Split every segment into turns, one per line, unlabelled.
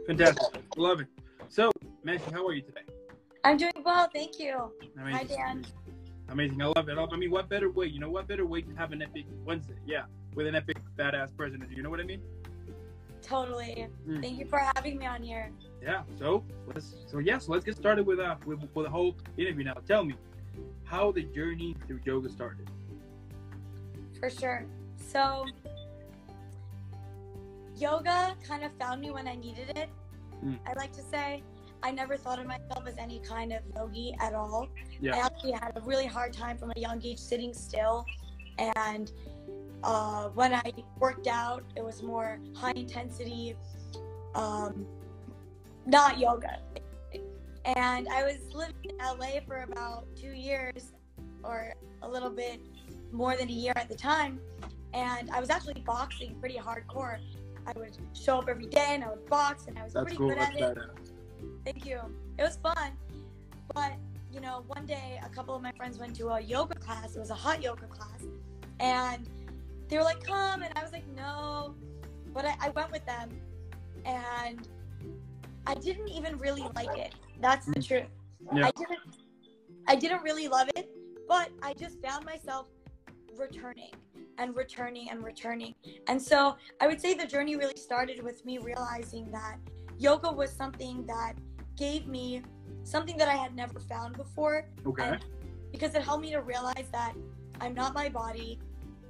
Fantastic. Love it. So, Mashi, how are you today?
I'm doing well, thank you.
Amazing.
Hi, Dan.
Amazing. I love it. I mean, what better way? You know, what better way to have an epic Wednesday? Yeah, with an epic badass president. You know what I mean?
Totally. Thank you for having me on here.
Yeah. So let's get started with the whole interview now. Tell me how the journey through yoga started.
For sure. So, yoga kind of found me when I needed it. I like to say I never thought of myself as any kind of yogi at all.
Yeah.
I actually had a really hard time from a young age sitting still, and when I worked out, it was more high intensity, not yoga. And I was living in LA for about 2 years, or a little bit more than a year at the time, and I was actually boxing pretty hardcore. I would show up every day and I would box, and I was pretty good at it. Thank you. It was fun. But, you know, one day a couple of my friends went to a yoga class. It was a hot yoga class. And they were like, come. And I was like, no. But I went with them. And I didn't even really like it. That's the truth.
Yeah.
I didn't really love it. But I just found myself returning and returning and returning. And so I would say the journey really started with me realizing that yoga was something that gave me something that I had never found before.
Okay.
Because it helped me to realize that I'm not my body,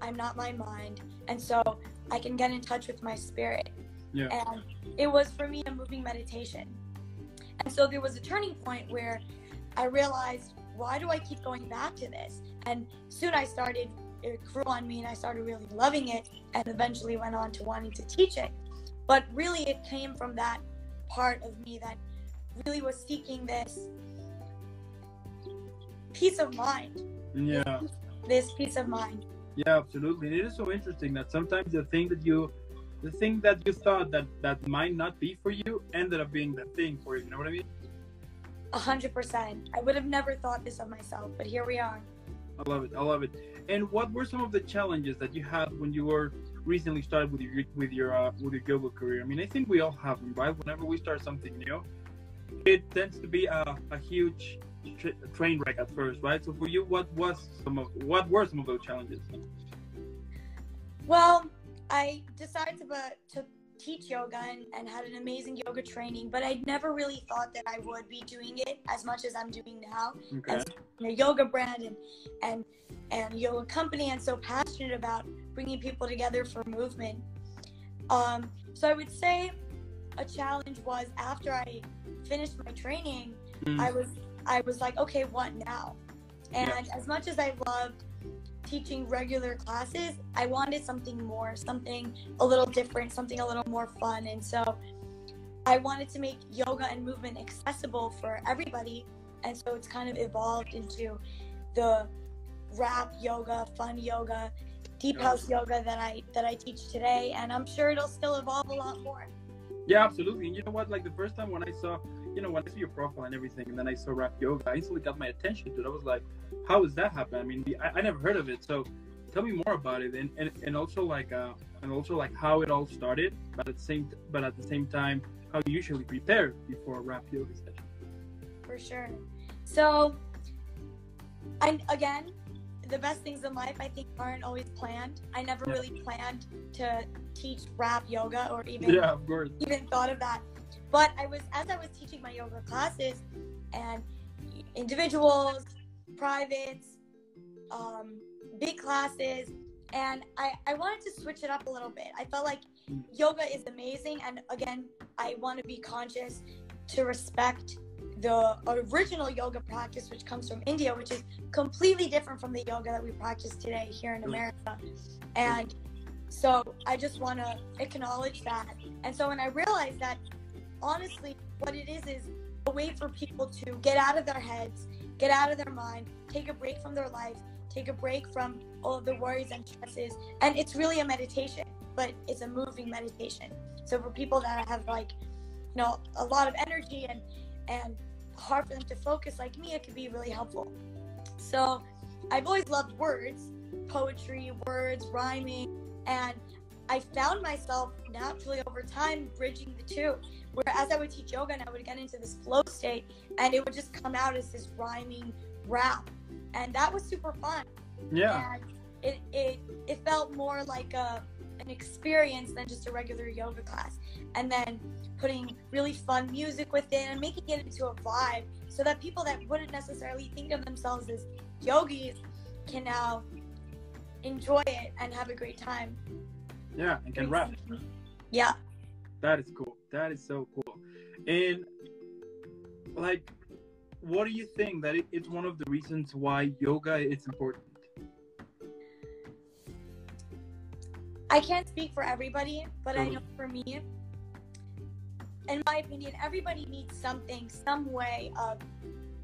I'm not my mind, and so I can get in touch with my spirit.
Yeah.
And it was for me a moving meditation. And so there was a turning point where I realized, why do I keep going back to this? And soon it grew on me, and I started really loving it, and eventually went on to wanting to teach it. But really it came from that part of me that really was seeking this peace of mind.
Yeah.
This peace of mind.
Yeah, absolutely. It is so interesting that sometimes the thing that you thought that might not be for you ended up being the thing for you. You know what I mean?
100%. I would have never thought this of myself, but here we are.
I love it. I love it. And what were some of the challenges that you had when you were recently started with your yoga career? I mean, I think we all have them, right? Whenever we start something new, it tends to be a huge train wreck at first, right? So for you, what were some of those challenges?
Well, I decided to teach yoga and had an amazing yoga training, but I never really thought that I would be doing it as much as I'm doing now.
Okay.
As a yoga brand and yoga company, and so passionate about bringing people together for movement. So I would say a challenge was after I finished my training, I was like, okay, what now? And as much as I loved teaching regular classes, I wanted something more, something a little different, something a little more fun. And so I wanted to make yoga and movement accessible for everybody. And so it's kind of evolved into the rap yoga, fun yoga, deep house yoga that I teach today. And I'm sure it'll still evolve a lot more.
Yeah, absolutely. And you know what? Like the first time when I saw your profile and everything, and then I saw rap yoga, I instantly got my attention to it. I was like, how does that happen? I mean, I never heard of it. So tell me more about it, and also like how it all started, but at the same time, how you usually prepare before a rap yoga session.
For sure. So, again, the best things in life, I think, aren't always planned. I never really planned to teach rap yoga or even thought of that. But as I was teaching my yoga classes and individuals, privates, big classes, and I wanted to switch it up a little bit. I felt like yoga is amazing, and again, I want to be conscious to respect the original yoga practice, which comes from India, which is completely different from the yoga that we practice today here in America. And so I just want to acknowledge that. And so when I realized that, honestly, what it is a way for people to get out of their heads, get out of their mind, take a break from their life, take a break from all of the worries and stresses. And it's really a meditation, but it's a moving meditation. So for people that have a lot of energy and hard for them to focus like me, it could be really helpful. So I've always loved words, poetry, words, rhyming, and I found myself naturally over time bridging the two, where as I would teach yoga and I would get into this flow state and it would just come out as this rhyming rap, and that was super fun.
Yeah.
And it felt more like an experience than just a regular yoga class. And then putting really fun music with it and making it into a vibe so that people that wouldn't necessarily think of themselves as yogis can now enjoy it and have a great time.
Yeah, and can rap.
Yeah.
That is cool. That is so cool. And like, what do you think that it's one of the reasons why yoga is important?
I can't speak for everybody, but I know for me, in my opinion, everybody needs something, some way of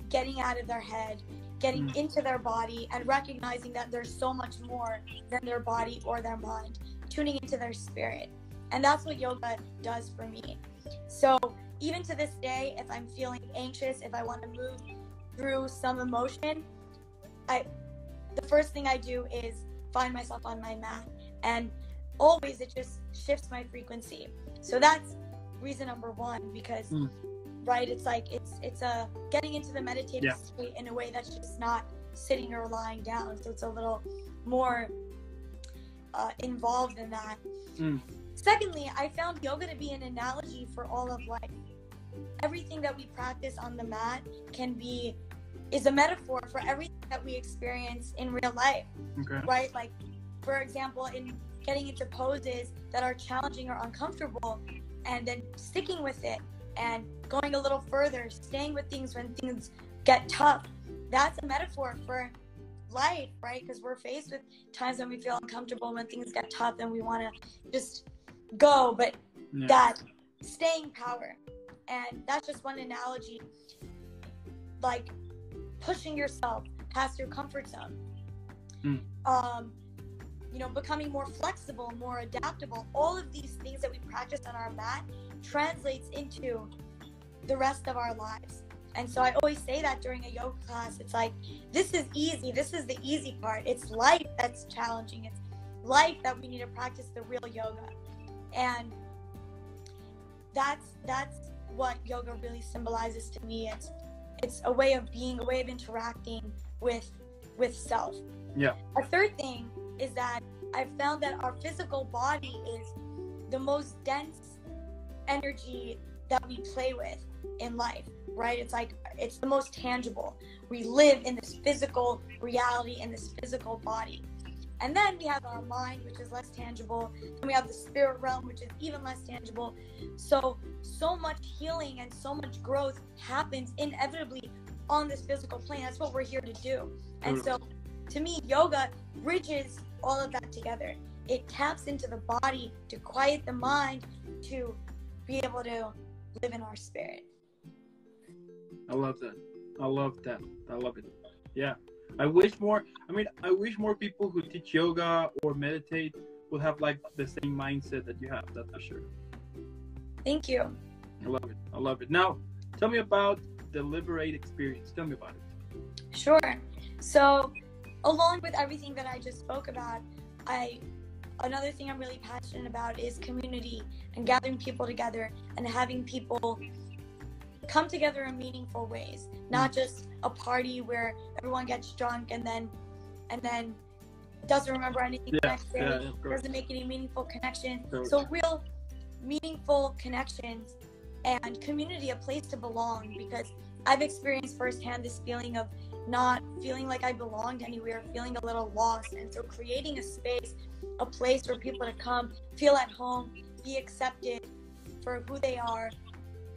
getting out of their head, getting into their body, and recognizing that there's so much more than their body or their mind, tuning into their spirit. And that's what yoga does for me. So even to this day, if I'm feeling anxious, if I want to move through some emotion, the first thing I do is find myself on my mat, and always it just shifts my frequency. So that's reason number one, because right, it's like it's a getting into the meditative state in a way that's just not sitting or lying down, so it's a little more involved in that. Secondly, I found yoga to be an analogy for all of life. Everything that we practice on the mat is a metaphor for everything that we experience in real life. Right? Like, for example, in getting into poses that are challenging or uncomfortable, and then sticking with it and going a little further, staying with things when things get tough. That's a metaphor for life, right? Because we're faced with times when we feel uncomfortable, when things get tough and we want to just go, but that staying power. And that's just one analogy, like pushing yourself past your comfort zone. Becoming more flexible, more adaptable. All of these things that we practice on our mat translates into the rest of our lives. And so I always say that during a yoga class, it's like, this is easy. This is the easy part. It's life that's challenging. It's life that we need to practice the real yoga. And that's what yoga really symbolizes to me. It's a way of being, a way of interacting with self. Yeah. A third thing is that I've found that our physical body is the most dense energy that we play with in life, right? It's like, it's the most tangible. We live in this physical reality, in this physical body. And then we have our mind, which is less tangible. And we have the spirit realm, which is even less tangible. So much healing and so much growth happens inevitably on this physical plane. That's what we're here to do. And so to me, yoga bridges all of that together. It taps into the body to quiet the mind, to be able to live in our spirit.
I love that. I love it. Yeah. I wish more people who teach yoga or meditate would have like the same mindset that you have. That's for sure.
Thank you.
I love it. Now, tell me about the Liberate experience. Tell me about it.
Sure. So, along with everything that I just spoke about, another thing I'm really passionate about is community and gathering people together and having people come together in meaningful ways, not just a party where everyone gets drunk and then doesn't remember anything the next day, doesn't make any meaningful connection. So real meaningful connections and community, a place to belong, because I've experienced firsthand this feeling of not feeling like I belonged anywhere, feeling a little lost. And so creating a space, a place for people to come, feel at home, be accepted for who they are,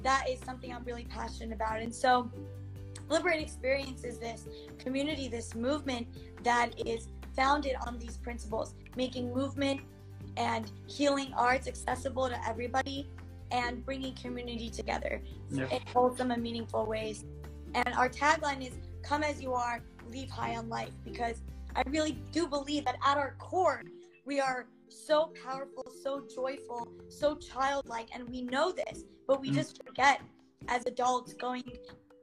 that is something I'm really passionate about. And so Liberate Experience is this community, this movement that is founded on these principles, making movement and healing arts accessible to everybody and bringing community together in wholesome and meaningful ways. And our tagline is, come as you are, leave high on life, because I really do believe that at our core, we are so powerful, so joyful, so childlike, and we know this, but we just forget as adults going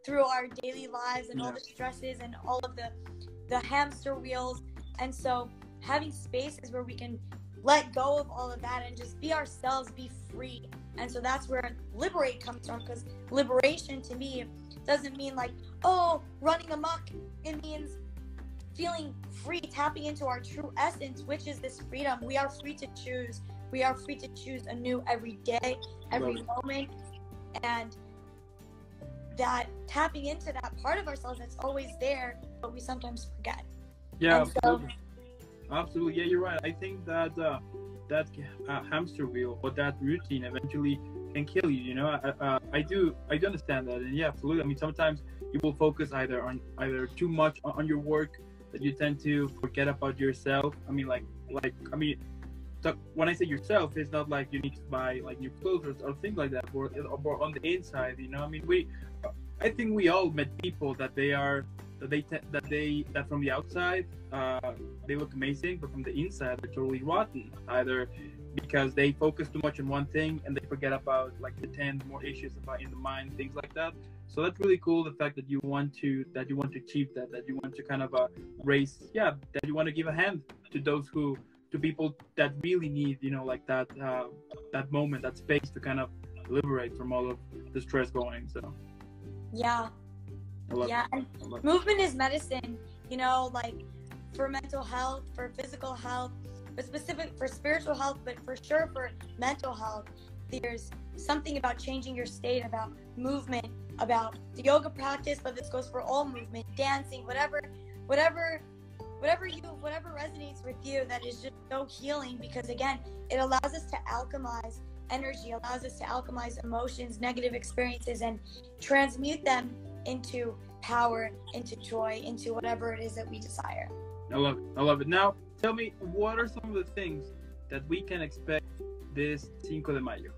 through our daily lives and all the stresses and all of the hamster wheels. And so having spaces where we can let go of all of that and just be ourselves, be free. And so that's where liberate comes from, because liberation to me doesn't mean like, oh, running amok. It means feeling free, tapping into our true essence, which is this freedom. We are free to choose. We are free to choose anew every day, every moment. And that tapping into that part of ourselves that's always there, but we sometimes forget.
Yeah, absolutely. Absolutely. Yeah, you're right. I think that that hamster wheel or that routine eventually can kill you. You know, I do understand that, and yeah, absolutely. I mean, sometimes you will focus either too much on your work that you tend to forget about yourself. I mean, when I say yourself, it's not like you need to buy like new clothes or things like that, or on the inside. You know, I mean, I think we all met people that from the outside they look amazing, but from the inside they're totally rotten. Either because they focus too much on one thing and they forget about like the 10 more issues about in the mind, things like that. So that's really cool. The fact that you want to achieve that you want to kind of that you want to give a hand to to people that really need, you know, like that moment, that space to kind of liberate from all of the stress going. So
yeah. And movement is medicine, you know, like for mental health, for physical health, but specific for spiritual health, but for sure for mental health. There's something about changing your state, about movement, about the yoga practice, but this goes for all movement, dancing, whatever resonates with you, that is just so healing, because again, it allows us to alchemize energy, allows us to alchemize emotions, negative experiences, and transmute them into power, into joy, into whatever it is that we desire.
I love it. Now, tell me, what are some of the things that we can expect this Cinco de Mayo?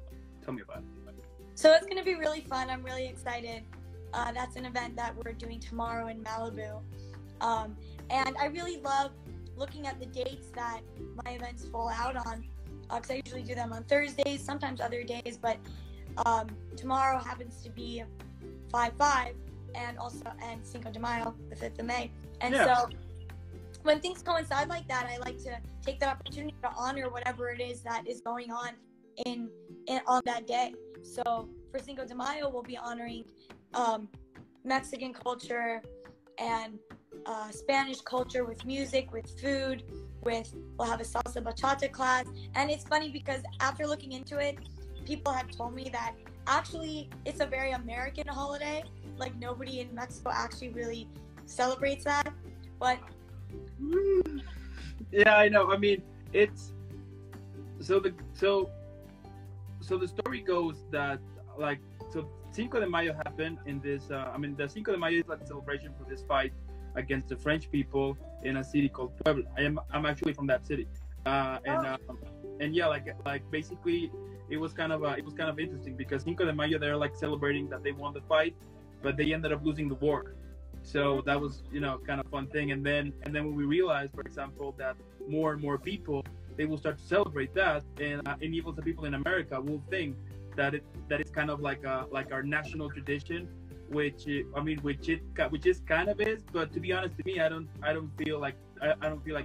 Tell me about it.
So it's going to be really fun. I'm really excited. That's an event that we're doing tomorrow in Malibu. And I really love looking at the dates that my events fall out on, because I usually do them on Thursdays, sometimes other days, but tomorrow happens to be 5/5 and Cinco de Mayo, the 5th of May. And so when things coincide like that, I like to take that opportunity to honor whatever it is that is going on on that day. So for Cinco de Mayo, we'll be honoring Mexican culture and Spanish culture with music, with food, we'll have a salsa bachata class. And it's funny because after looking into it, people have told me that actually it's a very American holiday. Like nobody in Mexico actually really celebrates that. But
yeah, I know. I mean, it's so the story goes that Cinco de Mayo happened in this. The Cinco de Mayo is like a celebration for this fight against the French people in a city called Puebla. I'm actually from that city, and yeah, like basically it was kind of interesting because Cinco de Mayo, they're like celebrating that they won the fight, but they ended up losing the war. So that was, you know, kind of fun thing. And then when we realized, for example, that more and more people, they will start to celebrate that, and even the people in America will think that it's kind of like our national tradition, which is kind of is. But to be honest, to me, I don't feel like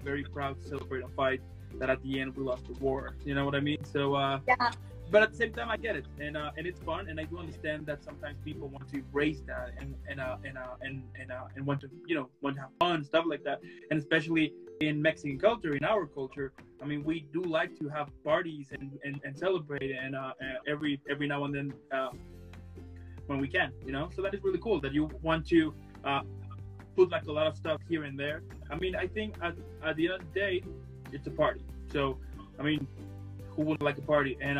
very proud to celebrate a fight that at the end we lost the war. You know what I mean? So
yeah.
But at the same time, I get it, and it's fun, and I do understand that sometimes people want to embrace that and want to have fun, stuff like that, and especially in Mexican culture, in our culture, I mean, we do like to have parties and celebrate, and every now and then when we can, you know. So that is really cool that you want to put like a lot of stuff here and there. I mean, I think at the end of the day, it's a party. So I mean, who wouldn't like a party? And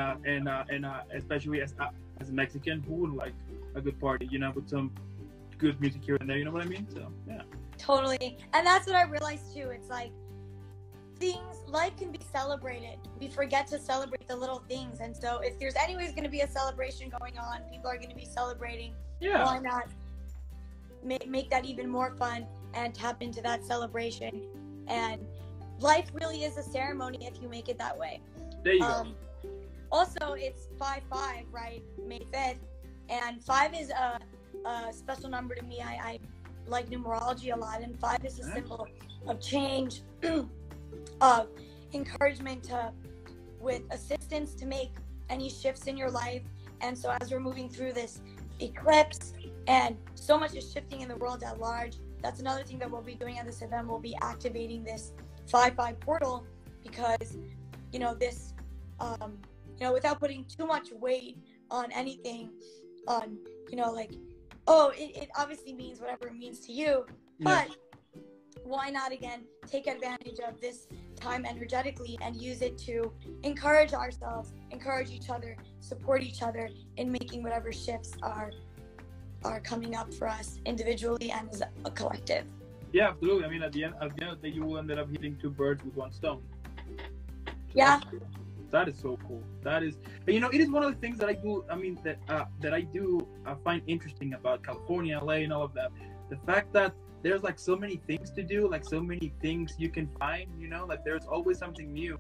especially as a Mexican, who wouldn't like a good party, you know, with some good music here and there, you know what I mean? So yeah.
Totally. And that's what I realized too. It's like life can be celebrated. We forget to celebrate the little things. And so if there's anyways going to be a celebration going on, people are going to be celebrating. Yeah. Why not make that even more fun and tap into that celebration? And life really is a ceremony if you make it that way.
There you go.
Also, it's 5/5, right? May 5th. And 5 is a special number to me. I like numerology a lot. And 5 is a symbol of change, of encouragement to with assistance to make any shifts in your life. And so as we're moving through this eclipse and so much is shifting in the world at large, that's another thing that we'll be doing at this event. We'll be activating this 5-5 portal because, this, without putting too much weight on anything, on, it obviously means whatever it means to you, but why not, again, take advantage of this time energetically and use it to encourage ourselves, encourage each other, support each other in making whatever shifts are coming up for us individually and as a collective. Yeah,
absolutely. I mean, at the end of the day, you will end up hitting 2 birds with 1 stone.
Yeah.
That is so cool. That is, it is one of the things that I do. I mean, that I find interesting about California, LA, and all of that. The fact that there's like so many things to do, like so many things you can find. Like there's always something new,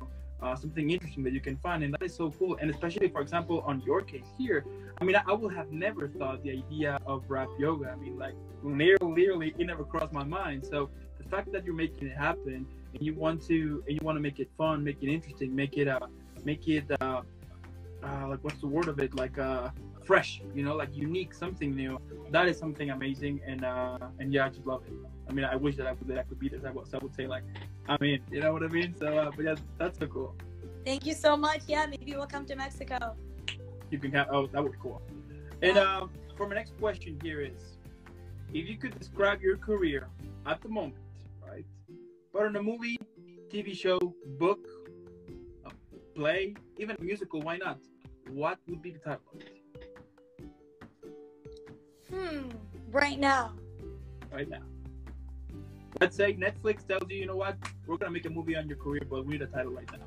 something interesting that you can find, and that is so cool. And especially, for example, on your case here, I mean, I would have never thought the idea of rap yoga. I mean, like literally, it never crossed my mind. So the fact that you're making it happen, and you want to make it fun, make it interesting, make it like, what's the word of it, like fresh, like unique, something new, that is something amazing. And yeah, I just love it. I mean, I wish that I could be there. So I would say, like, I mean, you know what I mean? So but yeah, that's so cool.
Thank you so much. Yeah, maybe we'll come to Mexico.
You can have, that would be cool. And for my next question here is, if you could describe your career at the moment, right, but in a movie, TV show, book, a play, even a musical, why not? What would be the title of it?
Right now.
Let's say Netflix tells you, you know what, we're going to make a movie on your career, but we need a title right now.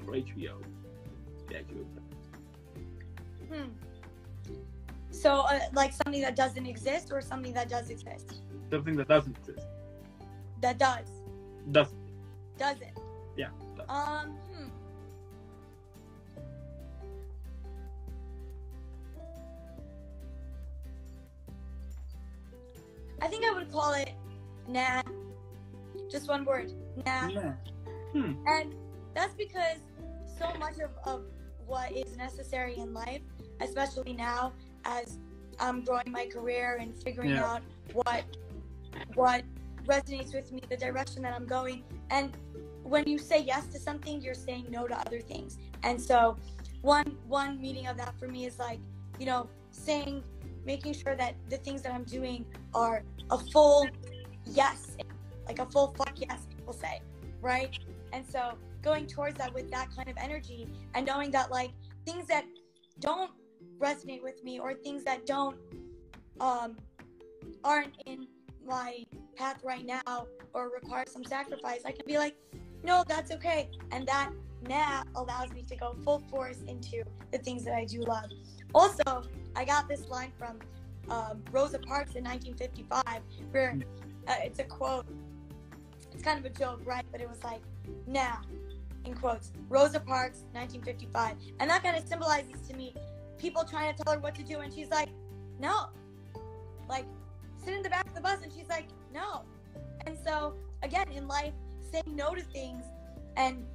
For HBO. Yeah,
So, like something that doesn't exist or something that does exist?
Something that doesn't exist.
That does.
Doesn't.
Doesn't.
Yeah. Doesn't.
I think I would call it nah. Just one word. Nah.
Yeah.
And that's because so much of what is necessary in life, especially now as I'm growing my career and figuring out what resonates with me, the direction that I'm going. And when you say yes to something, you're saying no to other things. And so one meaning of that for me is like, making sure that the things that I'm doing are a full yes, like a full fuck yes, people say, right? And so going towards that with that kind of energy and knowing that, like, things that don't resonate with me or things that don't aren't in my path right now or require some sacrifice, I can be like, no, that's okay. And that now allows me to go full force into the things that I do love. Also, I got this line from Rosa Parks in 1955, where it's a quote. It's kind of a joke, right? But it was like, nah, in quotes, Rosa Parks, 1955. And that kind of symbolizes to me people trying to tell her what to do, and she's like, no. Like, sit in the back of the bus, and she's like, no. And so, again, in life, saying no to things and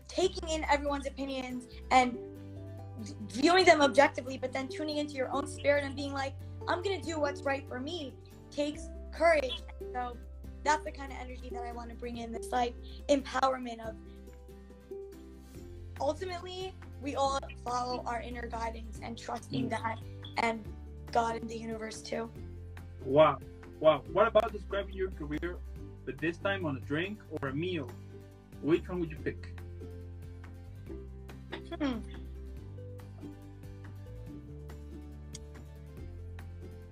taking in everyone's opinions and viewing them objectively, but then tuning into your own spirit and being like, I'm going to do what's right for me, takes courage. And so that's the kind of energy that I want to bring in, this like empowerment of ultimately we all follow our inner guidance and trusting that, and God and the universe too.
Wow. What about describing your career, but this time on a drink or a meal? Which one would you pick?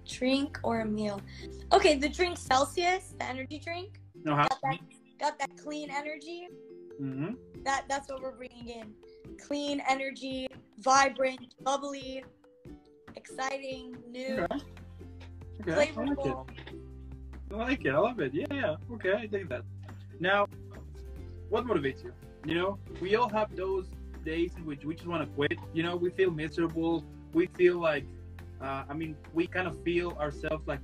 Drink or a meal? Okay, the drink Celsius, the energy drink. Got that clean energy.
Mm-hmm.
That's what we're bringing in. Clean energy, vibrant, bubbly, exciting, new, flavorful.
I like it. I love it. Yeah. Okay, I dig that. Now, what motivates you? You know, we all have those days in which we just want to quit. You know, we feel miserable. We feel like, we kind of feel ourselves like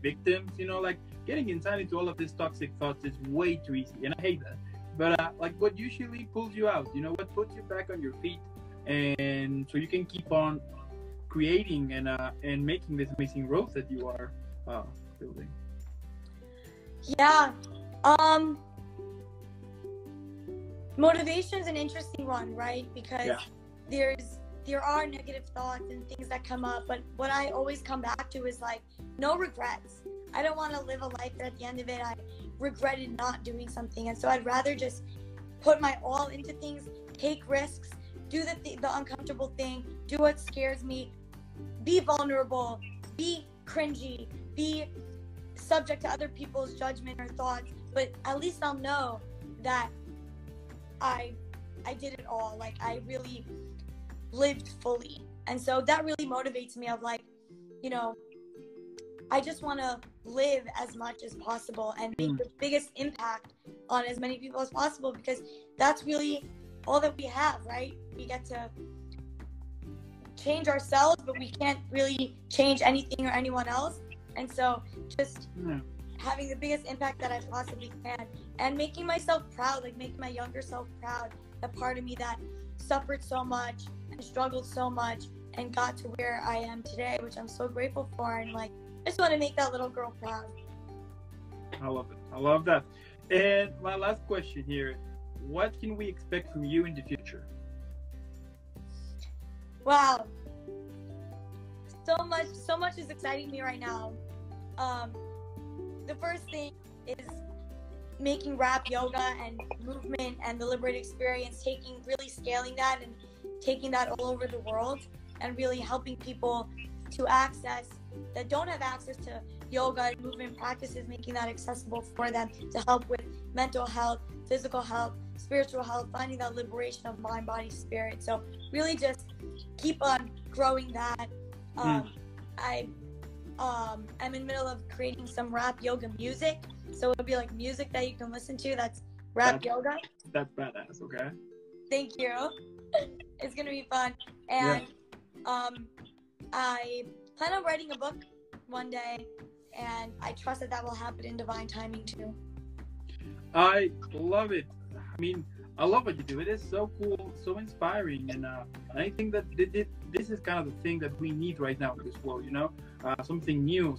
victims. You know, like getting inside into all of these toxic thoughts is way too easy, and I hate that. But like, what usually pulls you out? You know, what puts you back on your feet, and so you can keep on creating and making this amazing growth that you are building.
Yeah. Motivation is an interesting one, right? Because there are negative thoughts and things that come up, but what I always come back to is like, no regrets. I don't want to live a life that at the end of it I regretted not doing something. And so I'd rather just put my all into things, take risks, do the uncomfortable thing, do what scares me, be vulnerable, be cringy, be subject to other people's judgment or thoughts, but at least I'll know that I did it all. Like, I really lived fully. And so that really motivates me of like, you know, I just want to live as much as possible and make the biggest impact on as many people as possible, because that's really all that we have, right? We get to change ourselves, but we can't really change anything or anyone else. And so just having the biggest impact that I possibly can and making myself proud, like making my younger self proud, the part of me that suffered so much and struggled so much and got to where I am today, which I'm so grateful for. And like, I just want to make that little girl proud.
I love it. I love that. And my last question here, what can we expect from you in the future?
Wow. So much is exciting me right now. The first thing is making rap yoga and movement and the liberated experience, really scaling that and taking that all over the world and really helping people to access that don't have access to yoga and movement practices, making that accessible for them to help with mental health, physical health, spiritual health, finding that liberation of mind, body, spirit. So really just keep on growing that. I'm in the middle of creating some rap yoga music. So it'll be like music that you can listen to that's rap yoga.
That's badass, okay?
Thank you. It's going to be fun. And I plan on writing a book one day, and I trust that will happen in divine timing too.
I love it. I mean, I love what you do. It is so cool, so inspiring, and I think that this is kind of the thing that we need right now in this world. You know, something new.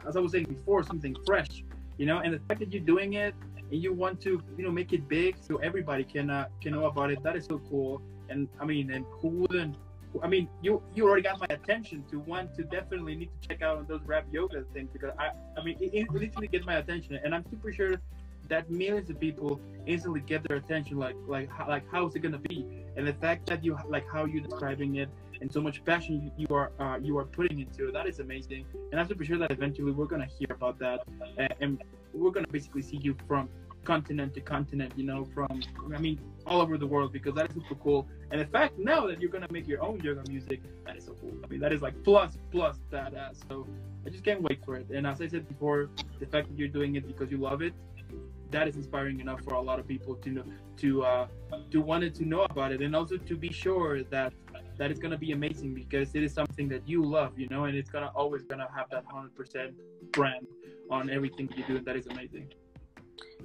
As I was saying before, something fresh. You know, and the fact that you're doing it and you want to, you know, make it big so everybody can know about it. That is so cool. And I mean, and cool. And I mean, you already got my attention to want to definitely need to check out those rap yoga things, because I mean, it literally gets my attention, and I'm super sure that millions of people instantly get their attention. Like how is it gonna be? And the fact that you like how you're describing it and so much passion you are putting into it, that is amazing. And I'm super sure that eventually we're gonna hear about that, and we're gonna basically see you from continent to continent, you know, from, I mean, all over the world, because that is super cool. And the fact now that you're gonna make your own yoga music, that is so cool. I mean, that is like plus badass. So I just can't wait for it. And as I said before, the fact that you're doing it because you love it, that is inspiring enough for a lot of people to know, to wanted to know about it, and also to be sure that it's gonna be amazing, because it is something that you love, you know, and it's always gonna have that 100% brand on everything you do, and that is amazing.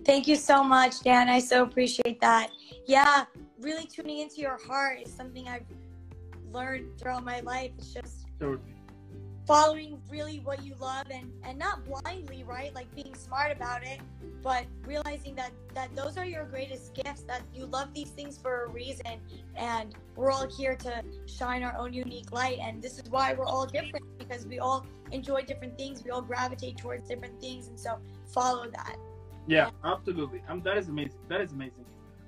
Thank you so much, Dan. I so appreciate that. Yeah, really tuning into your heart is something I've learned throughout my life. It's just following really what you love, and not blindly, right? Like being smart about it, but realizing that those are your greatest gifts, that you love these things for a reason, and we're all here to shine our own unique light. And this is why we're all different, because we all enjoy different things. We all gravitate towards different things. And so follow that.
Yeah, absolutely. That is amazing. That is amazing.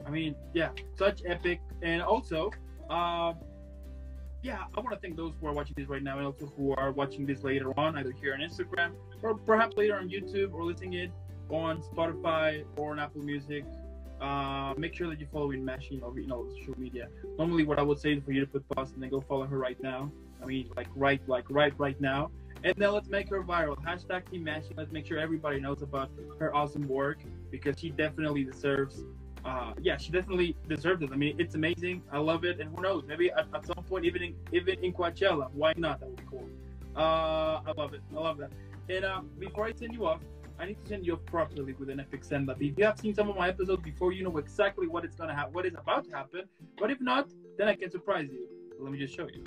I mean, yeah, such epic. And also, yeah, I want to thank those who are watching this right now, and also who are watching this later on, either here on Instagram or perhaps later on YouTube, or listening it on Spotify or on Apple Music. Make sure that you follow Mashi on social media. Normally, what I would say is for you to put pause and then go follow her right now. I mean, right now. And then let's make her viral. Hashtag Team Mashi. Let's make sure everybody knows about her awesome work, because she definitely deserves. She definitely deserves it. I mean, it's amazing. I love it. And who knows? Maybe at some point, even in Coachella, why not? That would be cool. I love it. I love that. And before I send you off, I need to send you off properly with an epic send up. If you have seen some of my episodes before, you know exactly what is what is about to happen. But if not, then I can surprise you. Let me just show you.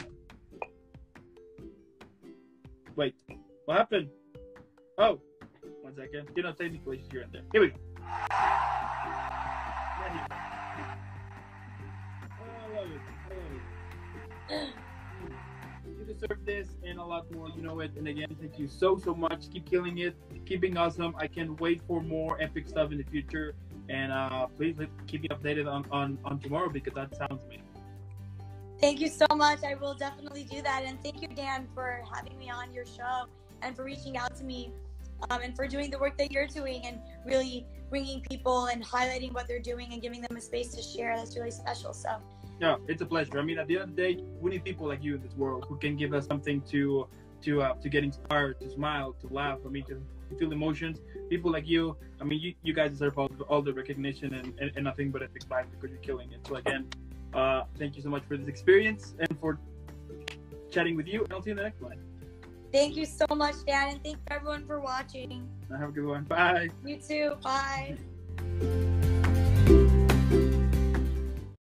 Wait, what happened? Oh, 1 second. You know, technical issues here and there. Here we go. I love it. You deserve this and a lot more. You know it. And again, thank you so much. Keep killing it. Keeping awesome. I can't wait for more epic stuff in the future. And please keep me updated on tomorrow, because that sounds amazing.
Thank you so much. I will definitely do that. And thank you, Dan, for having me on your show and for reaching out to me, and for doing the work that you're doing and really bringing people and highlighting what they're doing and giving them a space to share. That's really special. So,
no, it's a pleasure. I mean, at the end of the day, we need people like you in this world who can give us something to get inspired, to smile, to laugh. I mean, to feel emotions. People like you. I mean, you guys deserve all the recognition and nothing but epic vibes, because you're killing it. So again, thank you so much for this experience and for chatting with you. And I'll see you in the next one.
Thank you so much, Dan, and thank you everyone for watching.
Have a good one. Bye.
You too. Bye.